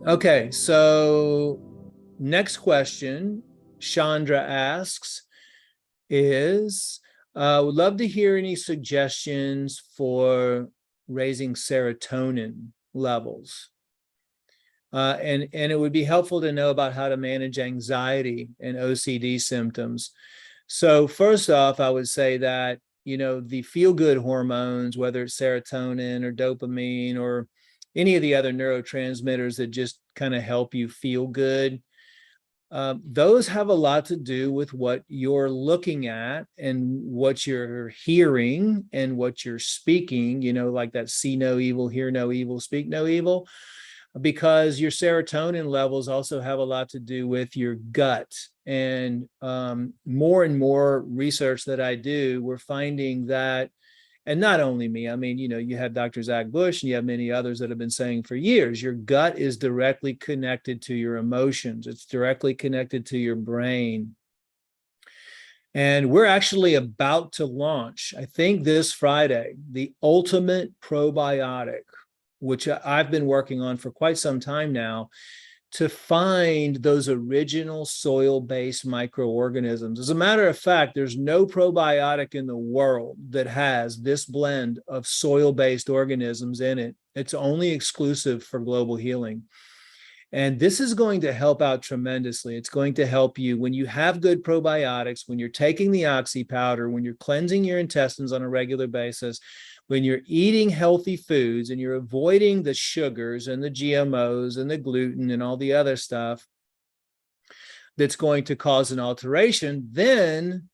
Okay, so next question, Chandra asks is, would love to hear any suggestions for raising serotonin levels. And it would be helpful to know about how to manage anxiety and OCD symptoms. So first off, I would say that, the feel-good hormones, whether it's serotonin or dopamine or any of the other neurotransmitters that just kind of help you feel good, those have a lot to do with what you're looking at and what you're hearing and what you're speaking, like that see no evil, hear no evil, speak no evil, because your serotonin levels also have a lot to do with your gut. And more and more research that I do, we're finding that, and not only me, I mean, you have Dr. Zach Bush and you have many others that have been saying for years, your gut is directly connected to your emotions. It's directly connected to your brain. And we're actually about to launch, I think this Friday, the ultimate probiotic, which I've been working on for quite some time now, to find those original soil-based microorganisms. As a matter of fact, there's no probiotic in the world that has this blend of soil-based organisms in it. It's only exclusive for global healing. And this is going to help out tremendously. It's going to help you when you have good probiotics, when you're taking the oxy powder, when you're cleansing your intestines on a regular basis, when you're eating healthy foods and you're avoiding the sugars and the GMOs and the gluten and all the other stuff that's going to cause an alteration, then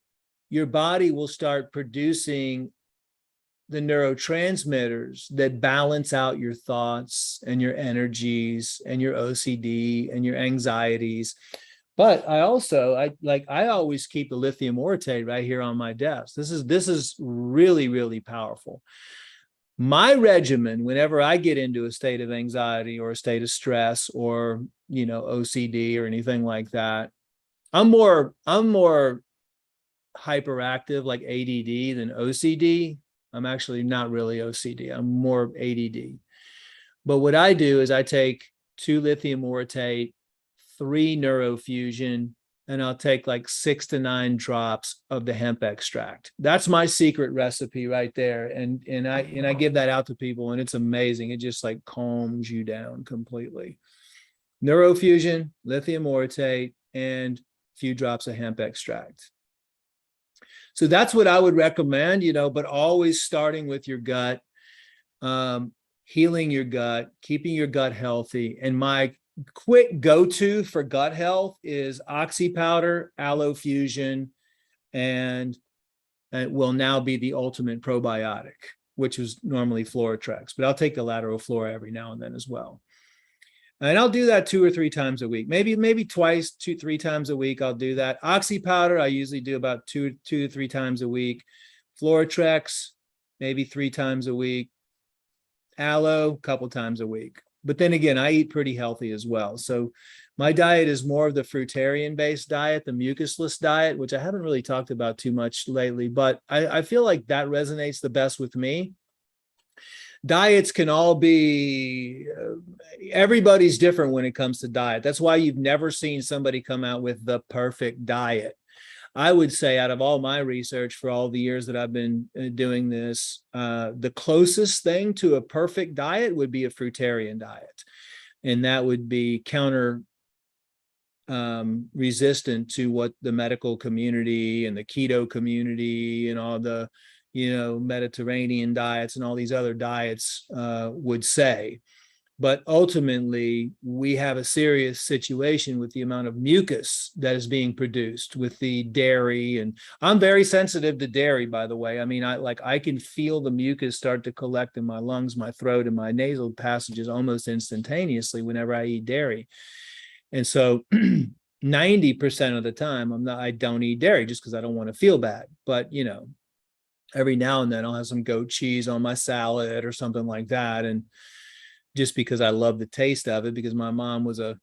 your body will start producing the neurotransmitters that balance out your thoughts and your energies and your OCD and your anxieties. But I always keep the lithium orotate right here on my desk. This is really, really powerful. My regimen, whenever I get into a state of anxiety or a state of stress or, OCD or anything like that, I'm more hyperactive, like ADD, than OCD. I'm actually not really OCD. I'm more ADD. But what I do is I take 2 lithium orotate, 3 neurofusion, and I'll take like 6 to 9 drops of the hemp extract. That's my secret recipe right there. And I give that out to people, and it's amazing. It just like calms you down completely. Neurofusion, lithium orotate, and a few drops of hemp extract. So that's what I would recommend, but always starting with your gut, healing your gut, keeping your gut healthy. And my quick go-to for gut health is oxy powder, aloe fusion, and it will now be the ultimate probiotic, which was normally Floratrex, but I'll take the lateral flora every now and then as well. And I'll do that 2 or 3 times a week, maybe twice, 2-3 times a week. I'll do that. Oxy powder, I usually do about 2 to 3 times a week. Floratrex, maybe 3 times a week. Aloe, a couple times a week. But then again, I eat pretty healthy as well. So my diet is more of the fruitarian-based diet, the mucus-less diet, which I haven't really talked about too much lately, but I feel like that resonates the best with me. Diets can all be, everybody's different when it comes to diet. That's why you've never seen somebody come out with the perfect diet. I would say out of all my research for all the years that I've been doing this, the closest thing to a perfect diet would be a fruitarian diet. And that would be counter resistant to what the medical community and the keto community and all the Mediterranean diets and all these other diets would say. But ultimately, we have a serious situation with the amount of mucus that is being produced with the dairy. And I'm very sensitive to dairy, by the way. I mean, I can feel the mucus start to collect in my lungs, my throat, and my nasal passages almost instantaneously whenever I eat dairy. And so 90% of the time, I don't eat dairy just because I don't want to feel bad. But, every now and then I'll have some goat cheese on my salad or something like that. And just because I love the taste of it, because my mom was a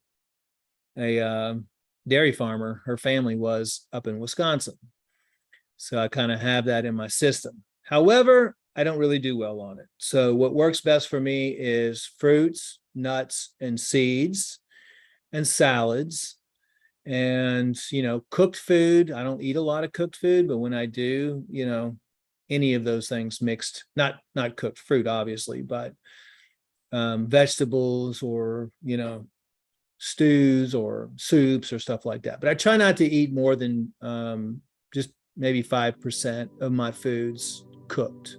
dairy farmer, her family was up in Wisconsin. So I kind of have that in my system. However, I don't really do well on it. So what works best for me is fruits, nuts and seeds and salads. And, cooked food. I don't eat a lot of cooked food, but when I do, any of those things mixed, not cooked fruit, obviously, but vegetables or, stews or soups or stuff like that. But I try not to eat more than just maybe 5% of my foods cooked.